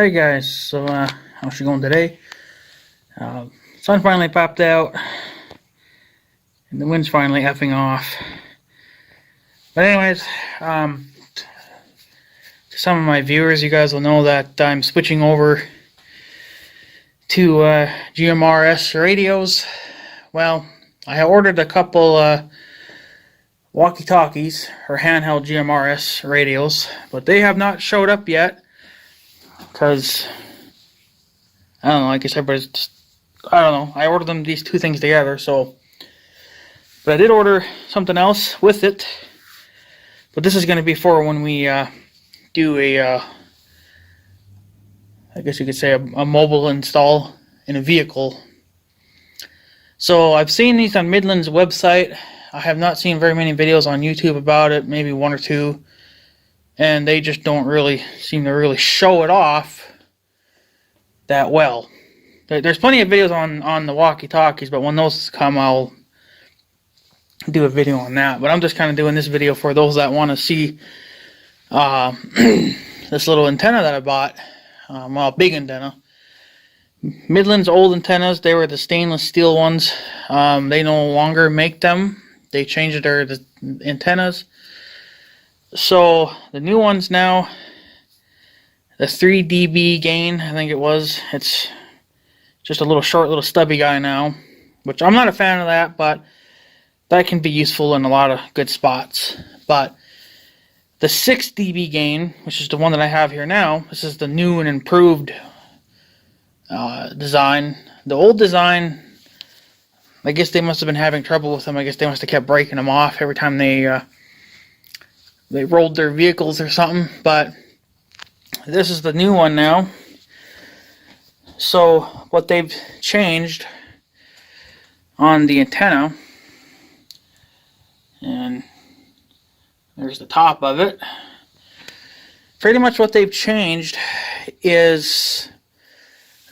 Alright guys, so how's it going today? Sun finally popped out and the wind's finally effing off. But anyways, to some of my viewers, you guys will know that I'm switching over to GMRS radios. Well, I ordered a couple walkie-talkies or handheld GMRS radios, but they have not showed up yet. Because, I don't know, I guess everybody's just, I don't know, I ordered them, these two things together, so, but I did order something else with it, but this is going to be for when we do a, I guess you could say a mobile install in a vehicle. So, I've seen these on Midland's website. I have not seen very many videos on YouTube about it, maybe one or two. And they just don't really seem to really show it off that well. There's plenty of videos on the walkie-talkies, but when those come, I'll do a video on that. But I'm just kind of doing this video for those that want to see this little antenna that I bought. Well, big antenna. Midland's old antennas, they were the stainless steel ones. They no longer make them. They changed their antennas. So the new ones now, the 3 dB gain, I think it was. It's just a little short, little stubby guy now, which I'm not a fan of that, but that can be useful in a lot of good spots. But the 6 dB gain, which is the one that I have here now, this is the new and improved design. The old design, I guess they must have been having trouble with them. I guess they must have kept breaking them off every time they rolled their vehicles or something. But this is the new one now. So what they've changed on the antenna, and there's the top of it. Pretty much what they've changed is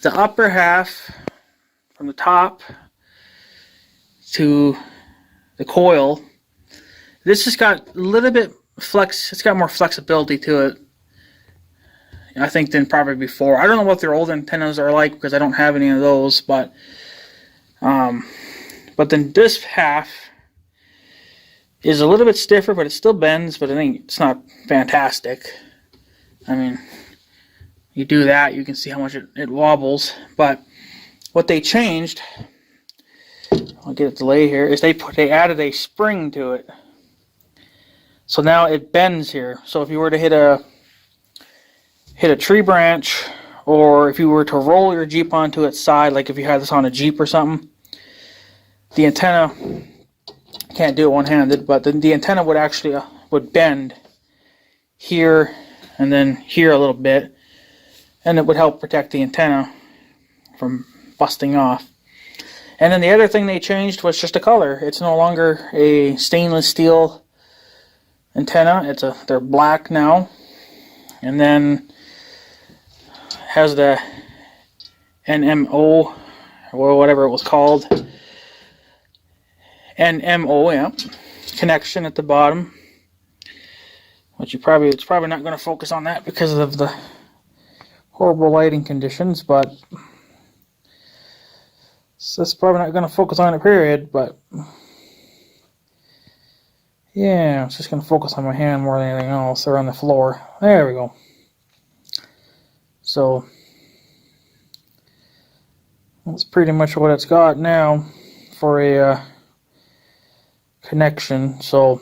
the upper half from the top to the coil. This has got a little bit it's got more flexibility to it, I think, than probably before. I don't know what their old antennas are like because I don't have any of those, but then this half is a little bit stiffer, but it still bends, but I think it's not fantastic. I mean, you do that, you can see how much it wobbles. But what they changed, I'll get a delay here, is they added a spring to it. So now it bends here. So if you were to hit a tree branch, or if you were to roll your Jeep onto its side, like if you had this on a Jeep or something, the antenna, can't do it one-handed, but the antenna would actually would bend here and then here a little bit, and it would help protect the antenna from busting off. And then the other thing they changed was just the color. It's no longer a stainless steel antenna. They're black now, and then has the NMO or whatever it was called, NMO, yeah, connection at the bottom. Which it's probably not going to focus on that because of the horrible lighting conditions, but so it's probably not going to focus on it, period. But yeah, it's just going to focus on my hand more than anything else, or on the floor. There we go. So that's pretty much what it's got now for a connection. So,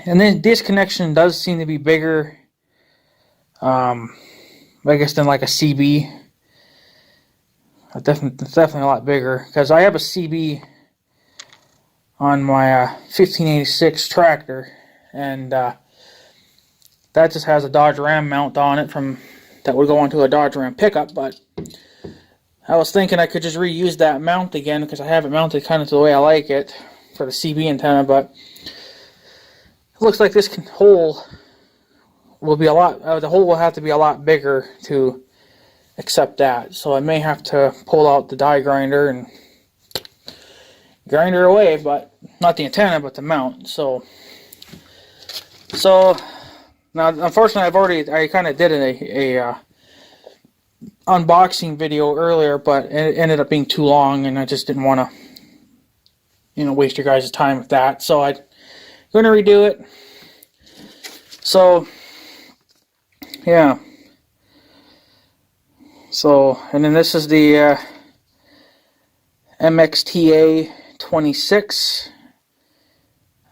and then this connection does seem to be bigger, I guess, than like a CB. It's definitely a lot bigger, because I have a CB on my 1586 tractor, and that just has a Dodge Ram mount on it that would go onto a Dodge Ram pickup. But I was thinking I could just reuse that mount again, because I have it mounted kind of the way I like it for the CB antenna. But it looks like this hole will be a lot. The hole will have to be a lot bigger to accept that. So I may have to pull out the die grinder and grind her away, but not the antenna, but the mount. So now, unfortunately, I kind of did a unboxing video earlier, but it ended up being too long, and I just didn't want to, waste your guys' time with that. So I'm going to redo it. So, yeah. So, and then this is the MXTA26.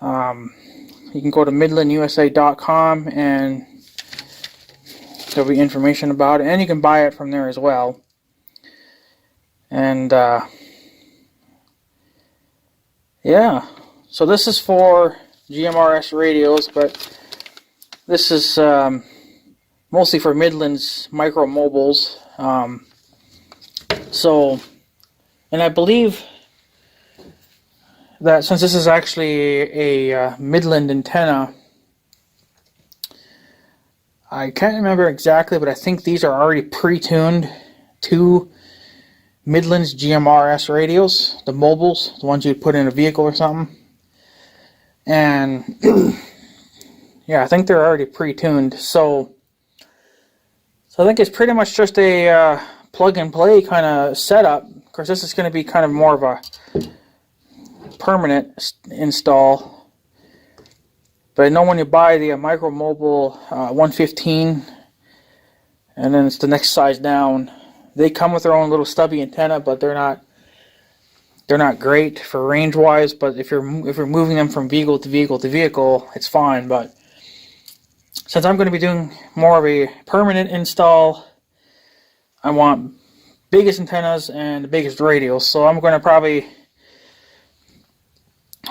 You can go to MidlandUSA.com and there'll be information about it, and you can buy it from there as well. And yeah, so this is for GMRS radios, but this is mostly for Midlands MicroMobiles. So, and I believe that since this is actually a Midland antenna, I can't remember exactly, but I think these are already pre-tuned to Midland's GMRS radios, the mobiles, the ones you'd put in a vehicle or something. And yeah, I think they're already pre-tuned. So I think it's pretty much just a plug-and-play kind of setup. Of course, this is going to be kind of more of a permanent install. But I know when you buy the MicroMobile 115, and then it's the next size down, they come with their own little stubby antenna, but they're not great for range-wise. But if you're moving them from vehicle to vehicle to vehicle, it's fine. But since I'm going to be doing more of a permanent install, I want biggest antennas and the biggest radios. So I'm going to probably,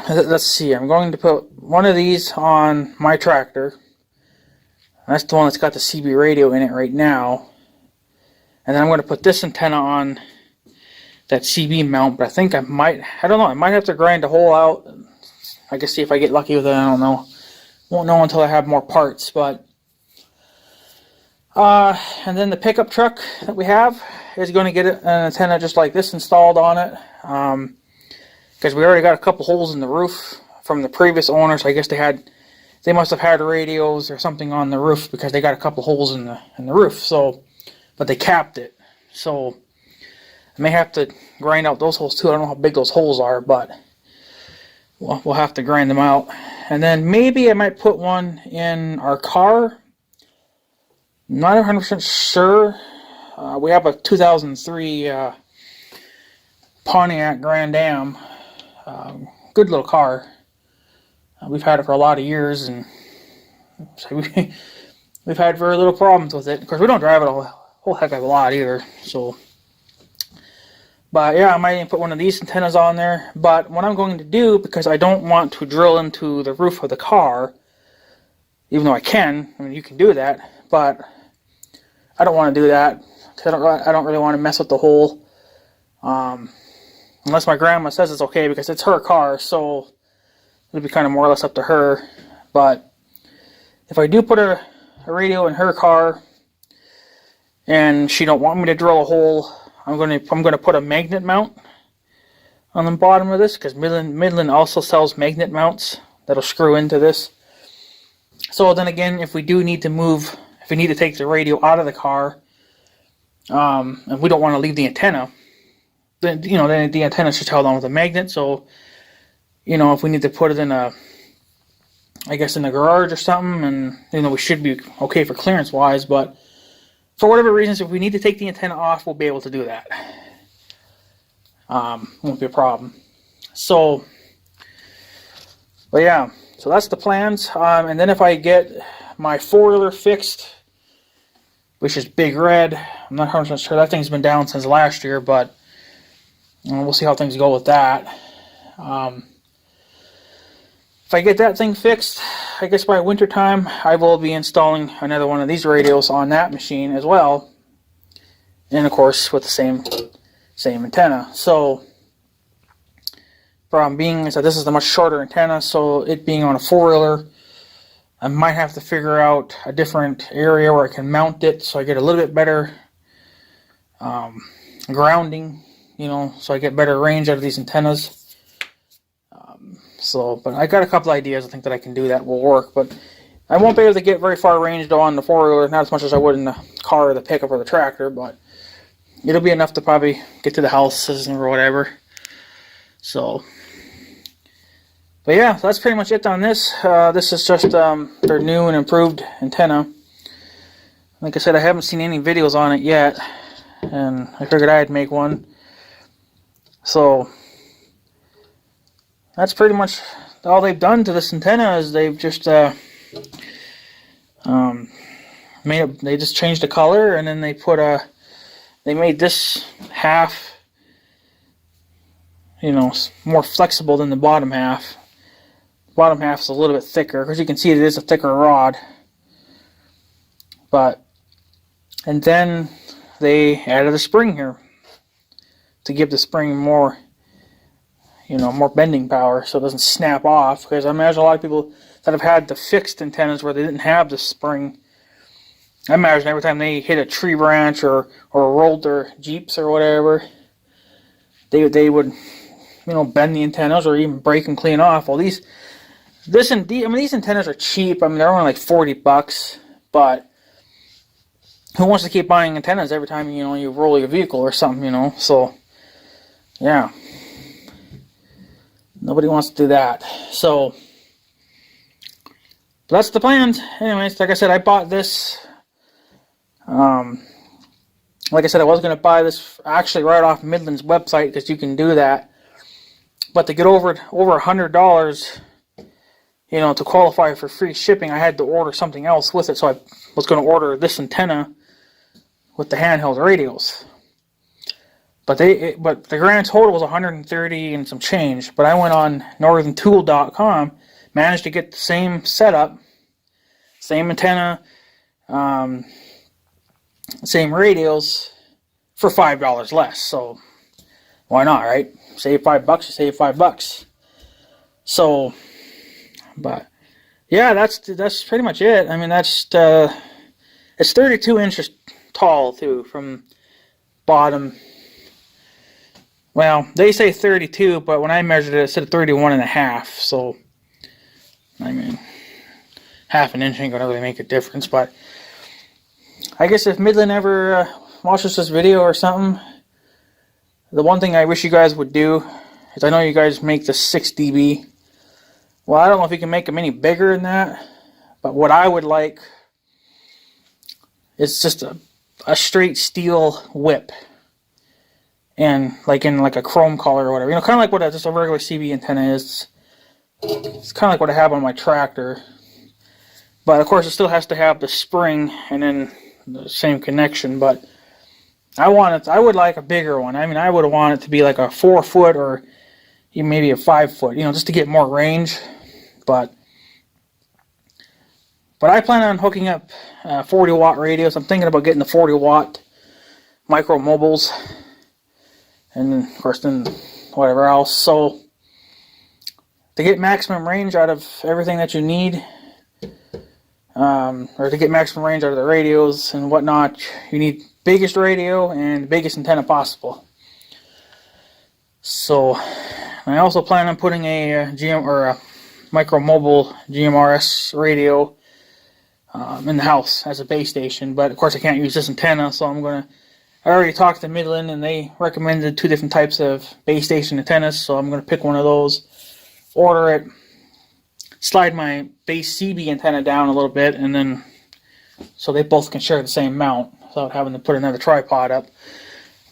let's see, I'm going to put one of these on my tractor. That's the one that's got the CB radio in it right now. And then I'm going to put this antenna on that CB mount, but I think I might have to grind the hole out. I guess see if I get lucky with it, I don't know. Won't know until I have more parts. But and then the pickup truck that we have is going to get an antenna just like this installed on it, because we already got a couple holes in the roof from the previous owners. I guess they must have had radios or something on the roof, because they got a couple holes in the roof. So, but they capped it. So I may have to grind out those holes too. I don't know how big those holes are, but we'll have to grind them out. And then maybe I might put one in our car. Not 100% sure. We have a 2003 Pontiac Grand Am. Good little car. We've had it for a lot of years, and so we've had very little problems with it. Of course, we don't drive it a whole heck of a lot either. So, but yeah, I might even put one of these antennas on there. But what I'm going to do, because I don't want to drill into the roof of the car, even though I mean, you can do that, but I don't want to do that, because I don't really want to mess with the hole, unless my grandma says it's okay, because it's her car, so it'll be kind of more or less up to her. But if I do put a radio in her car, and she don't want me to drill a hole, I'm going to put a magnet mount on the bottom of this, because Midland also sells magnet mounts that'll screw into this. So then again, if we do need to move, if we need to take the radio out of the car, and we don't want to leave the antenna, then then the antenna is just held on with a magnet. So if we need to put it in I guess in the garage or something, and we should be okay for clearance wise. But for whatever reasons, if we need to take the antenna off, we'll be able to do that. Won't be a problem. So, but yeah, so that's the plans. And then if I get my four-wheeler fixed, which is Big Red, I'm not 100% sure. That thing's been down since last year, but we'll see how things go with that. If I get that thing fixed, I guess by winter time, I will be installing another one of these radios on that machine as well, and of course with the same antenna. So, problem being is that this is a much shorter antenna, so it being on a four-wheeler, I might have to figure out a different area where I can mount it, so I get a little bit better grounding, so I get better range out of these antennas. But I got a couple ideas I think that I can do that will work, but I won't be able to get very far ranged on the four-wheeler, not as much as I would in the car or the pickup or the tractor, but it'll be enough to probably get to the houses or whatever. So, but yeah, so that's pretty much it on this. This is just their new and improved antenna. Like I said, I haven't seen any videos on it yet, and I figured I'd make one. So that's pretty much all they've done to this antenna. Is they've just they just changed the color, and then they put they made this half, you know, more flexible than the bottom half. The bottom half is a little bit thicker, because you can see it is a thicker rod. And then they added a spring here to give the spring more, you know, more bending power, so it doesn't snap off. Because I imagine a lot of people that have had the fixed antennas where they didn't have the spring, I imagine every time they hit a tree branch or rolled their Jeeps or whatever, they would, you know, bend the antennas or even break them clean off. Well, these antennas are cheap. I mean, they're only like $40, but who wants to keep buying antennas every time, you know, you roll your vehicle or something, you know? So, yeah. Nobody wants to do that. So, that's the plans. Anyways, like I said, I bought this. Like I said, I was going to buy this actually right off Midland's website, because you can do that. But to get over $100, you know, to qualify for free shipping, I had to order something else with it. So I was going to order this antenna with the handheld radios. But the grand total was $130 and some change. But I went on northerntool.com, managed to get the same setup, same antenna, same radios for $5 less. So why not, right? Save $5, you save $5. So, but yeah, that's pretty much it. I mean, that's it's 32 inches tall too, from bottom. Well, they say 32, but when I measured it, it said 31 and a half. So, I mean, half an inch ain't gonna really make a difference. But I guess if Midland ever watches this video or something, the one thing I wish you guys would do is, I know you guys make the 6 dB. Well, I don't know if you can make them any bigger than that, but what I would like is just a straight steel whip, and like in like a chrome color or whatever, you know, kind of like what just a regular CB antenna is. It's kind of like what I have on my tractor, but of course it still has to have the spring and then the same connection. But I would like a bigger one. I mean, I would want it to be like a 4-foot or even maybe a 5-foot, you know, just to get more range. But I plan on hooking up 40-watt radios. I'm thinking about getting the 40-watt MicroMobiles, and of course then whatever else. So to get maximum range out of everything that you need, or to get maximum range out of the radios and whatnot, you need biggest radio and biggest antenna possible. So I also plan on putting a MicroMobile GMRS radio in the house as a base station, but of course I can't use this antenna, so I already talked to Midland and they recommended 2 different types of base station antennas, so I'm going to pick one of those, order it, slide my base CB antenna down a little bit, and then so they both can share the same mount without having to put another tripod up.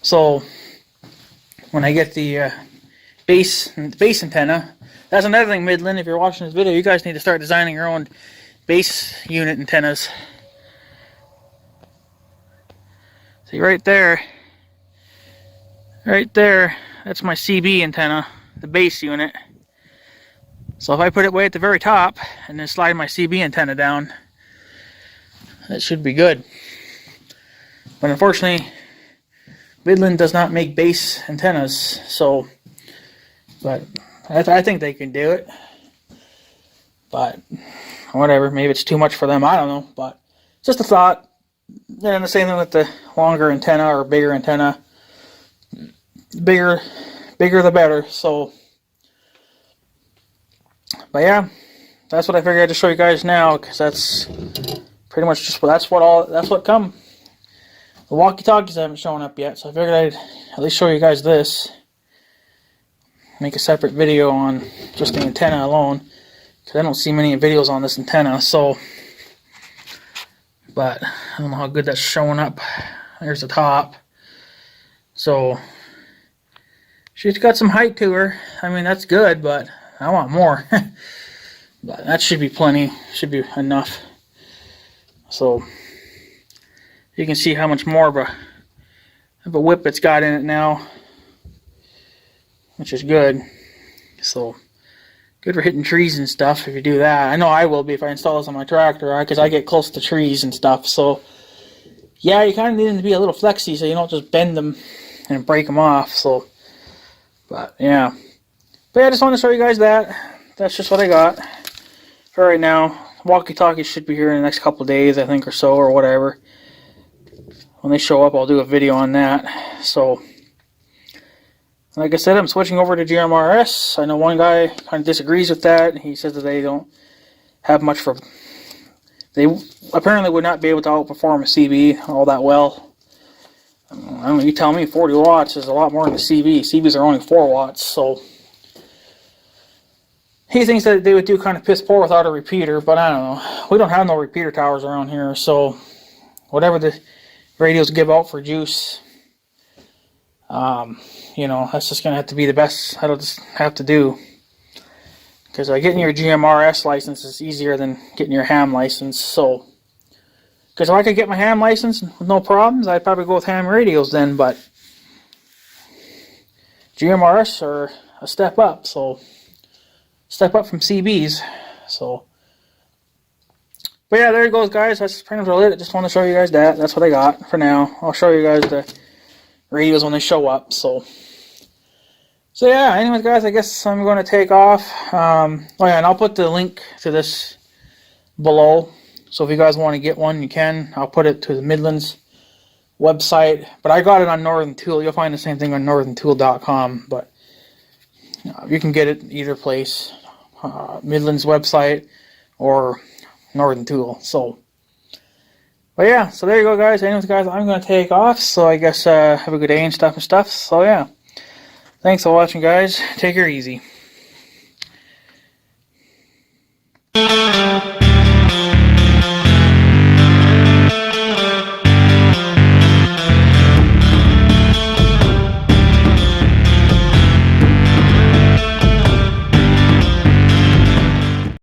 So when I get the base antenna, that's another thing, Midland, if you're watching this video, you guys need to start designing your own base unit antennas. See right there, that's my CB antenna, the base unit. So if I put it way at the very top and then slide my CB antenna down, that should be good. But unfortunately, Midland does not make base antennas, so, but I think they can do it. But whatever, maybe it's too much for them, I don't know, but just a thought. And the same thing with the longer antenna or bigger antenna. Bigger the better. So, but yeah, that's what I figured I'd just show you guys now, because that's pretty much just that's what come The walkie-talkies haven't shown up yet, so I figured I'd at least show you guys this. Make a separate video on just the antenna alone, because I don't see many videos on this antenna. So, but I don't know how good that's showing up. There's the top. So she's got some height to her. I mean, that's good, but I want more. But that should be plenty. Should be enough. So you can see how much more of a whip it's got in it now, which is good. So good for hitting trees and stuff if you do that. I know I will be if I install this on my tractor, right? Because I get close to trees and stuff. So yeah, you kind of need them to be a little flexy so you don't just bend them and break them off. So, but yeah, I just wanted to show you guys that. That's just what I got for right now. Walkie-talkies should be here in the next couple of days, I think, or so, or whatever. When they show up, I'll do a video on that. So, like I said, I'm switching over to GMRS. I know one guy kind of disagrees with that. He says that they don't have much for... They apparently would not be able to outperform a CB all that well. I don't know, you tell me, 40 watts is a lot more than the CB. CBs are only 4 watts, so... He thinks that they would do kind of piss poor without a repeater, but I don't know. We don't have no repeater towers around here, so... Whatever the radios give out for juice, you know, that's just going to have to be the best I'll just have to do. Because getting your GMRS license is easier than getting your ham license. So, because if I could get my ham license with no problems, I'd probably go with ham radios then. But GMRS are a step up. So, step up from CBs. So, but yeah, there it goes, guys. That's pretty much it. I just want to show you guys that. That's what I got for now. I'll show you guys the radios when they show up. So yeah, anyways, guys, I guess I'm going to take off. Oh yeah, and I'll put the link to this below. So if you guys want to get one, you can. I'll put it to the Midlands website. But I got it on Northern Tool. You'll find the same thing on northerntool.com. But you can get it either place. Midlands website or Northern Tool. So, but yeah, so there you go, guys. Anyways, guys, I'm going to take off. So I guess have a good day and stuff. So yeah. Thanks for watching, guys. Take her easy.